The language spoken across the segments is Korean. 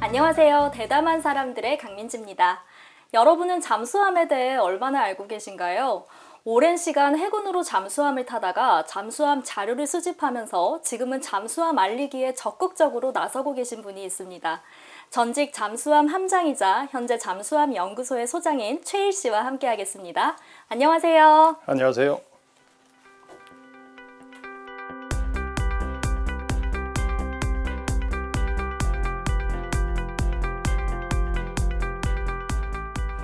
안녕하세요. 대담한 사람들의 강민지입니다. 여러분은 잠수함에 대해 얼마나 알고 계신가요? 오랜 시간 해군으로 잠수함을 타다가 잠수함 자료를 수집하면서 지금은 잠수함 알리기에 적극적으로 나서고 계신 분이 있습니다. 전직 잠수함 함장이자 현재 잠수함 연구소의 소장인 최일 씨와 함께 하겠습니다. 안녕하세요. 안녕하세요.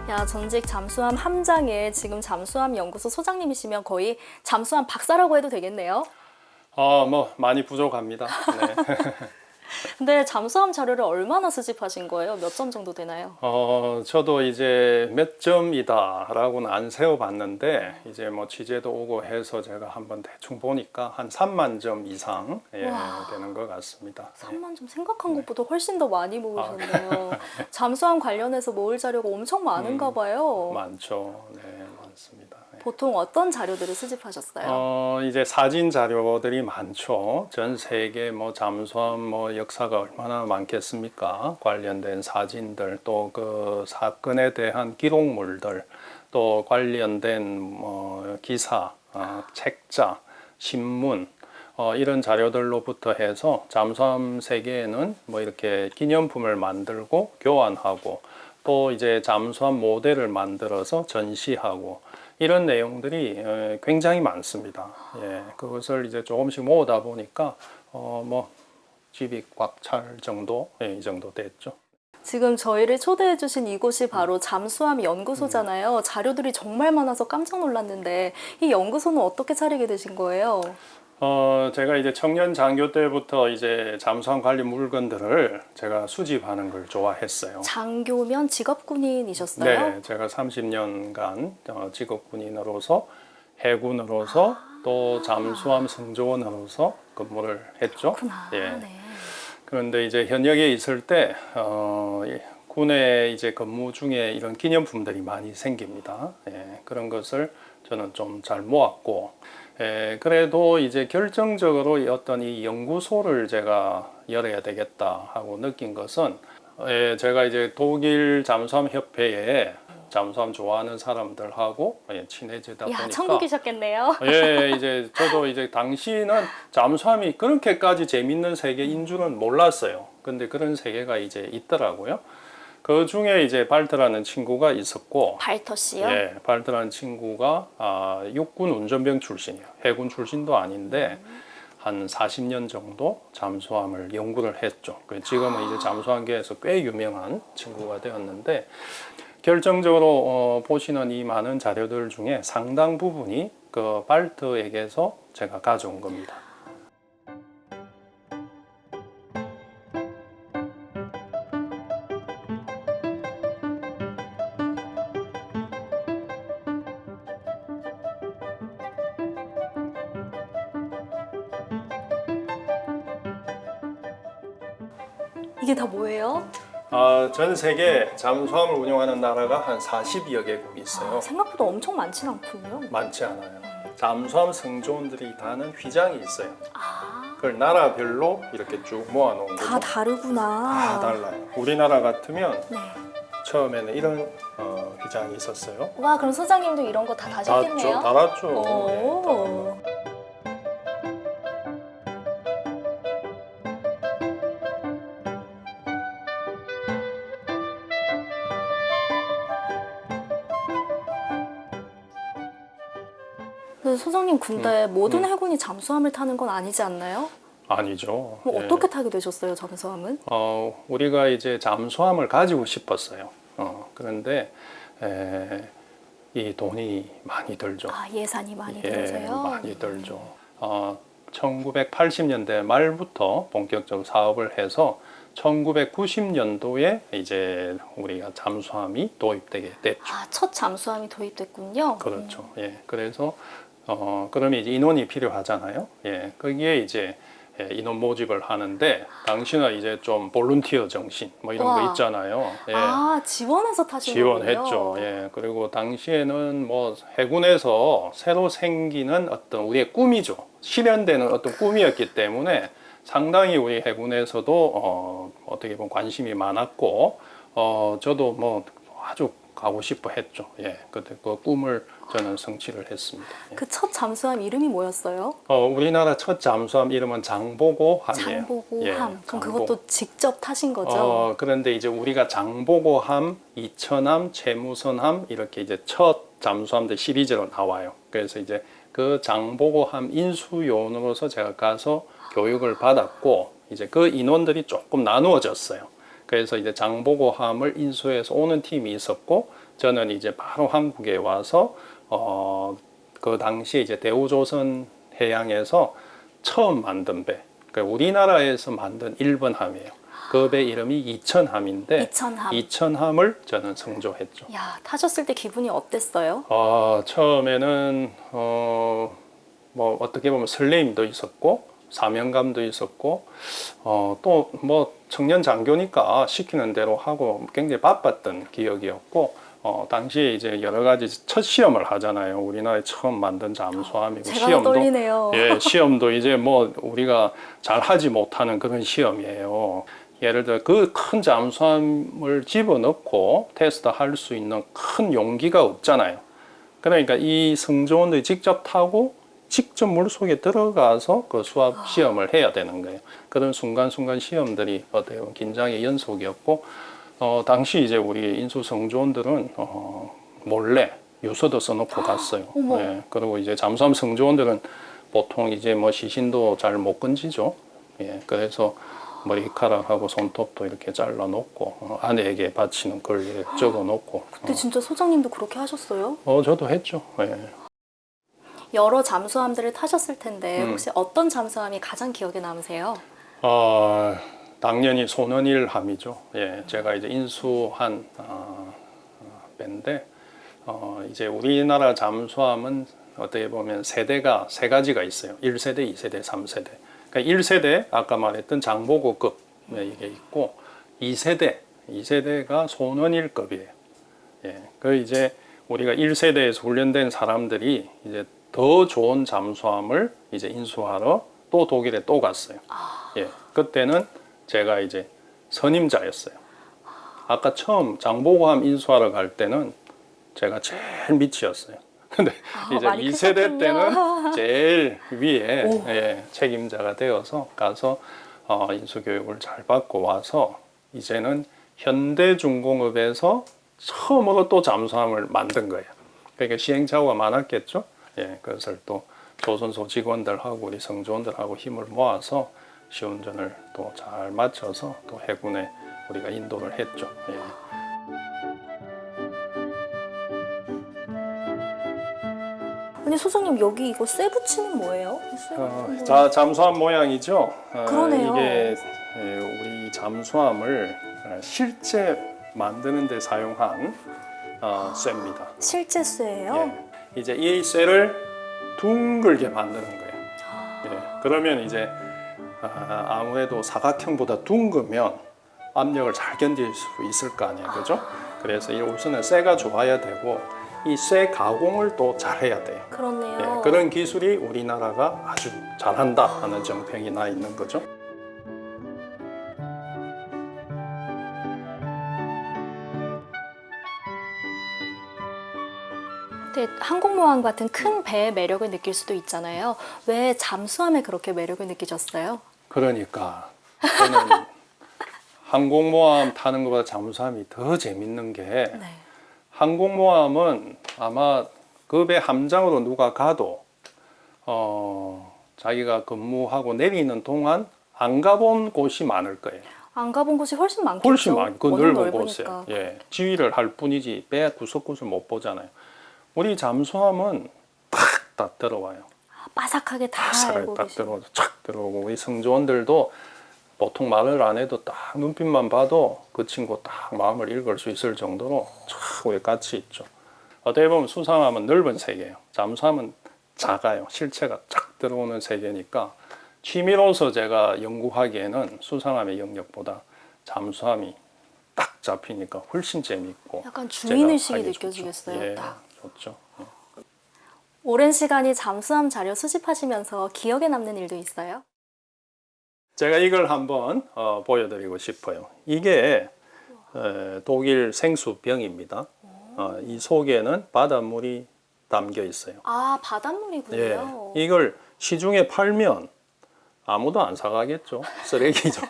야, 전직 잠수함 함장에 지금 잠수함 연구소 소장님이시면 거의 잠수함 박사라고 해도 되겠네요. 많이 부족합니다. 네. 근데 잠수함 자료를 얼마나 수집하신 거예요? 몇 점 정도 되나요? 저도 이제 몇 점이다라고는 안 세어봤는데 이제 뭐 취재도 오고 해서 제가 한번 대충 보니까 한 3만 점 이상 되는 것 같습니다. 3만 점 생각한 것보다 훨씬 더 많이 모으셨네요. 잠수함 관련해서 모을 자료가 엄청 많은가 봐요. 많죠. 네, 많습니다. 보통 어떤 자료들을 수집하셨어요? 이제 사진 자료들이 많죠. 전 세계 뭐 잠수함 뭐 역사가 얼마나 많겠습니까? 관련된 사진들, 또 그 사건에 대한 기록물들, 또 관련된 뭐 기사, 책자, 신문, 이런 자료들로부터 해서 잠수함 세계에는 뭐 이렇게 기념품을 만들고 교환하고, 또 이제 잠수함 모델을 만들어서 전시하고, 이런 내용들이 굉장히 많습니다. 예, 그것을 이제 조금씩 모으다 보니까 뭐 집이 꽉 찰 정도, 이 정도 됐죠. 지금 저희를 초대해 주신 이곳이 바로 잠수함 연구소잖아요. 자료들이 정말 많아서 깜짝 놀랐는데 이 연구소는 어떻게 차리게 되신 거예요? 제가 이제 청년 장교 때부터 이제 잠수함 관리 물건들을 제가 수집하는 걸 좋아했어요. 장교면 직업군인이셨어요? 네, 제가 30년간 직업군인으로서 해군으로서 또 잠수함 승조원으로서 근무를 했죠. 그렇구나. 예. 네. 그런데 이제 현역에 있을 때 군에 이제 근무 중에 이런 기념품들이 많이 생깁니다. 예, 그런 것을 저는 좀 잘 모았고, 그래도 이제 결정적으로 어떤 이 연구소를 제가 열어야 되겠다 하고 느낀 것은, 제가 이제 독일 잠수함 협회에 잠수함 좋아하는 사람들하고 친해지다 보니까. 천국이셨겠네요. 이제 저도 이제 당시는 잠수함이 그렇게까지 재밌는 세계인 줄은 몰랐어요. 근데 그런 세계가 이제 있더라고요. 그 중에 이제 발트라는 친구가 있었고. 발터 씨요? 예, 발트라는 친구가 육군 운전병 출신이에요. 해군 출신도 아닌데 한 40년 정도 잠수함을 연구를 했죠. 지금은 이제 잠수함계에서 꽤 유명한 친구가 되었는데, 결정적으로 보시는 이 많은 자료들 중에 상당 부분이 그 발트에게서 제가 가져온 겁니다. 이게 다 뭐예요? 전 세계 잠수함을 운영하는 나라가 한 40여 개국이 있어요. 생각보다 엄청 많진 않군요. 많지 않아요. 잠수함 승조원들이 다는 휘장이 있어요. 아, 그걸 나라별로 이렇게 쭉 모아놓은 거죠. 다 다르구나. 다 달라요. 우리나라 같으면 네. 처음에는 이런 휘장이 있었어요. 와, 그럼 소장님도 이런 거 다 다셨겠네요? 달았죠. 오. 근데 소장님, 근데 모든 해군이 잠수함을 타는 건 아니지 않나요? 아니죠. 그럼 어떻게 타게 되셨어요, 잠수함은? 우리가 이제 잠수함을 가지고 싶었어요. 그런데 이 돈이 많이 들죠. 예산이 많이 들어서요? 많이 들죠. 1980년대 말부터 본격적으로 사업을 해서 1990년도에 이제 우리가 잠수함이 도입되게 됐죠. 첫 잠수함이 도입됐군요. 그렇죠. 그래서 그러면 이제 인원이 필요하잖아요. 거기에 이제 인원 모집을 하는데, 당시는 이제 좀 볼런티어 정신 뭐 이런 거 있잖아요. 지원해서 타신 거군요. 지원했죠. 그리고 당시에는 뭐 해군에서 새로 생기는 어떤 우리의 꿈이죠. 실현되는 어떤 꿈이었기 때문에 상당히 우리 해군에서도 어떻게 보면 관심이 많았고 저도 뭐 아주 가고 싶어 했죠. 예, 그때 그 꿈을 저는 성취를 했습니다. 예. 그 첫 잠수함 이름이 뭐였어요? 우리나라 첫 잠수함 이름은 장보고함이에요. 장보고함. 예, 그럼 장보- 그것도 직접 타신 거죠? 그런데 이제 우리가 장보고함, 이천함, 채무선함 이렇게 이제 첫 잠수함들 시리즈로 나와요. 그래서 이제 그 장보고함 인수요원으로서 제가 가서 교육을 받았고 이제 그 인원들이 조금 나누어졌어요. 그래서 이제 장보고함을 인수해서 오는 팀이 있었고 저는 이제 바로 한국에 와서 그 당시에 이제 대우조선 해양에서 처음 만든 배, 그러니까 우리나라에서 만든 1번 함이에요. 그 배 이름이 이천함인데 이천함. 이천함을 저는 승조했죠. 야, 타셨을 때 기분이 어땠어요? 처음에는 뭐 어떻게 보면 설레임도 있었고 사명감도 있었고 또 뭐 청년 장교니까 시키는 대로 하고 굉장히 바빴던 기억이었고 당시에 이제 여러 가지 첫 시험을 하잖아요. 우리나라에 처음 만든 잠수함이고 제가 더 떨리네요. 예, 시험도 이제 뭐 우리가 잘 하지 못하는 그런 시험이에요. 예를 들어 그 큰 잠수함을 집어넣고 테스트할 수 있는 큰 용기가 없잖아요. 그러니까 이 승조원들이 직접 타고 직접 물속에 들어가서 그 수압 시험을 해야 되는 거예요. 그런 순간순간 시험들이 어떻게 보면 긴장의 연속이었고 당시 이제 우리 인수 승조원들은 몰래 유서도 써놓고 갔어요. 어머. 예, 그리고 이제 잠수함 승조원들은 보통 이제 뭐 시신도 잘 못 건지죠. 예, 그래서 머리카락하고 손톱도 이렇게 잘라놓고 아내에게 바치는 걸 이렇게 적어놓고. 근데 진짜 소장님도 그렇게 하셨어요? 저도 했죠. 예. 여러 잠수함들을 타셨을 텐데 혹시 어떤 잠수함이 가장 기억에 남으세요? 당연히 소년일함이죠. 예, 제가 이제 인수한 배인데 이제 우리나라 잠수함은 어떻게 보면 세대가 세 가지가 있어요. 1세대, 2세대, 3세대. 그러니까 1세대 아까 말했던 장보고급 이게 있고 2세대가 소년일급이에요. 예, 그 이제 우리가 1세대에서 훈련된 사람들이 이제 더 좋은 잠수함을 이제 인수하러 또 독일에 또 갔어요. 예, 그때는 제가 이제 선임자였어요. 아까 처음 장보고함 인수하러 갈 때는 제가 제일 밑이었어요. 근데 이제 많이 2세대 크셨군요. 때는 제일 위에 예, 책임자가 되어서 가서 인수 교육을 잘 받고 와서 이제는 현대중공업에서 처음으로 또 잠수함을 만든 거예요. 그러니까 시행착오가 많았겠죠. 예, 그것을 또 조선소 직원들하고 우리 승조원들하고 힘을 모아서 시운전을 또 잘 맞춰서 또 해군에 우리가 인도를 했죠. 예. 아니 소장님 여기 이거 쇠 붙이는 뭐예요? 잠수함 모양이죠. 그러네요. 이게 우리 잠수함을 실제 만드는 데 사용한 쇠입니다. 실제 쇠예요? 예. 이제 이 쇠를 둥글게 만드는 거예요. 예. 그러면 이제 아무래도 사각형보다 둥그면 압력을 잘 견딜 수 있을 거 아니에요, 그죠? 그래서 이 우선은 쇠가 좋아야 되고 이 쇠 가공을 또 잘해야 돼요. 그렇네요. 예, 그런 기술이 우리나라가 아주 잘한다 하는 정평이 나 있는 거죠. 근데 항공모함 같은 큰 배의 매력을 느낄 수도 있잖아요. 왜 잠수함에 그렇게 매력을 느끼셨어요? 그러니까 저는 항공모함 타는 것보다 잠수함이 더 재밌는 게 네. 항공모함은 아마 그 배 함장으로 누가 가도 자기가 근무하고 내리는 동안 안 가본 곳이 많을 거예요. 안 가본 곳이 훨씬 많겠죠? 훨씬 많고 그 워낙 넓은 곳에 넓으니까. 예, 지휘를 할 뿐이지 배 구석구석 못 보잖아요. 우리 잠수함은 딱 들어와요. 바삭하게 다 살을 알고 딱 계시고. 들어오죠. 착 들어오고 우리 승조원들도 보통 말을 안 해도 딱 눈빛만 봐도 그 친구 딱 마음을 읽을 수 있을 정도로 촥 우리 같이 있죠. 어떻게 보면 수상함은 넓은 세계예요. 잠수함은 작아요. 실체가 쫙 들어오는 세계니까 취미로서 제가 연구하기에는 수상함의 영역보다 잠수함이 딱 잡히니까 훨씬 재밌고 약간 제가 주인의식이 하기 느껴지겠어요. 좋죠. 예, 딱. 좋죠. 예. 오랜 시간이 잠수함 자료 수집하시면서 기억에 남는 일도 있어요? 제가 이걸 한번 보여드리고 싶어요. 이게 독일 생수병입니다. 이 속에는 바닷물이 담겨 있어요. 아, 바닷물이군요. 예, 이걸 시중에 팔면 아무도 안 사가겠죠. 쓰레기죠.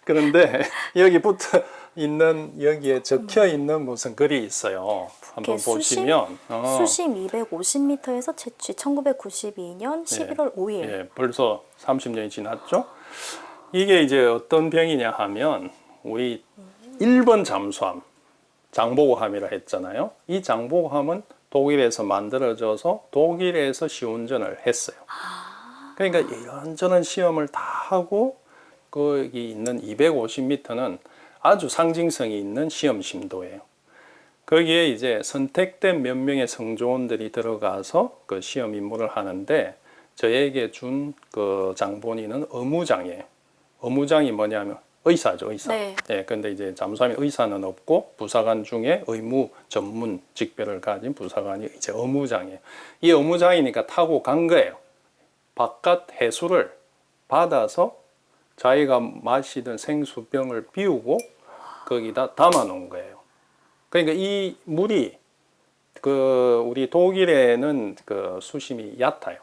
그런데 여기 붙어 있는 여기에 적혀 있는 무슨 글이 있어요. 한번 보시면 수심 250m에서 채취 1992년 11월 5일. 예, 벌써 30년이 지났죠. 이게 이제 어떤 병이냐 하면 우리 1번 잠수함, 장보고함이라 했잖아요. 이 장보고함은 독일에서 만들어져서 독일에서 시운전을 했어요. 그러니까 이런저런 시험을 다 하고 거기 있는 250m는 아주 상징성이 있는 시험 심도예요. 거기에 이제 선택된 몇 명의 성조원들이 들어가서 그 시험 임무를 하는데 저에게 준 그 장본인은 의무장이에요. 의무장이 뭐냐면 의사죠, 의사. 네. 예, 근데 이제 잠수함에 의사는 없고 부사관 중에 의무 전문 직별을 가진 부사관이 이제 의무장이에요. 이 의무장이니까 타고 간 거예요. 바깥 해수를 받아서 자기가 마시던 생수병을 비우고 거기다 담아 놓은 거예요. 그러니까 이 물이 우리 독일에는 그 수심이 얕아요.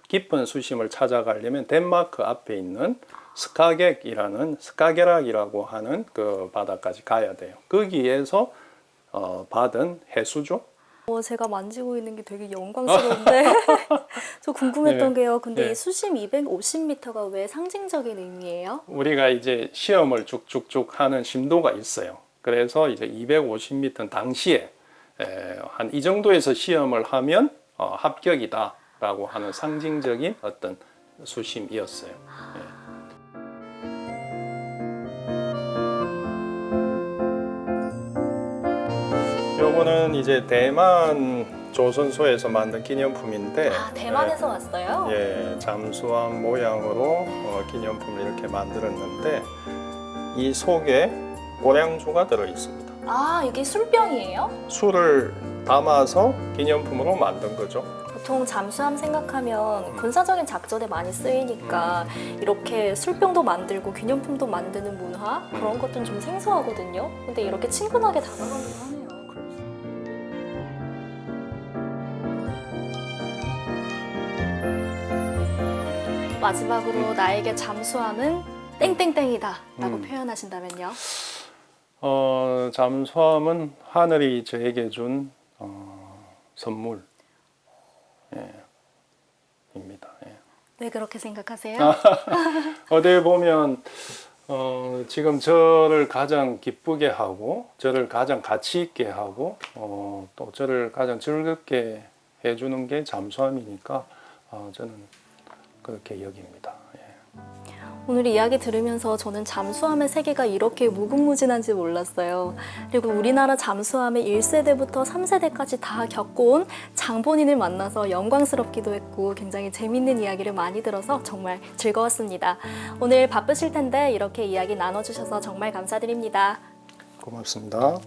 깊은 수심을 찾아가려면 덴마크 앞에 있는 스카게락이라고 하는 그 바다까지 가야 돼요. 거기에서 받은 해수죠. 제가 만지고 있는 게 되게 영광스러운데 저 궁금했던 게요. 근데 이 수심 250m가 왜 상징적인 의미예요? 우리가 이제 시험을 쭉쭉쭉 하는 심도가 있어요. 그래서 이제 250m 당시에 한 이 정도에서 시험을 하면 합격이다라고 하는 상징적인 어떤 수심이었어요. 요거는 이제 대만 조선소에서 만든 기념품인데 대만에서 왔어요? 예, 잠수함 모양으로 기념품을 이렇게 만들었는데 이 속에 고량주가 들어 있습니다. 아, 이게 술병이에요? 술을 담아서 기념품으로 만든 거죠. 보통 잠수함 생각하면 군사적인 작전에 많이 쓰이니까 이렇게 술병도 만들고 기념품도 만드는 문화 그런 것들은 좀 생소하거든요. 근데 이렇게 친근하게 다가가기도 하네요. 마지막으로 나에게 잠수함은 땡땡땡이다 라고 표현하신다면요? 잠수함은 하늘이 저에게 준 선물. 입니다. 예. 왜 그렇게 생각하세요? 어디에 보면 지금 저를 가장 기쁘게 하고 저를 가장 가치 있게 하고 또 저를 가장 즐겁게 해주는 게 잠수함이니까 저는 그렇게 여깁니다. 예. 오늘 이야기 들으면서 저는 잠수함의 세계가 이렇게 무궁무진한지 몰랐어요. 그리고 우리나라 잠수함의 1세대부터 3세대까지 다 겪어온 장본인을 만나서 영광스럽기도 했고 굉장히 재밌는 이야기를 많이 들어서 정말 즐거웠습니다. 오늘 바쁘실 텐데 이렇게 이야기 나눠주셔서 정말 감사드립니다. 고맙습니다.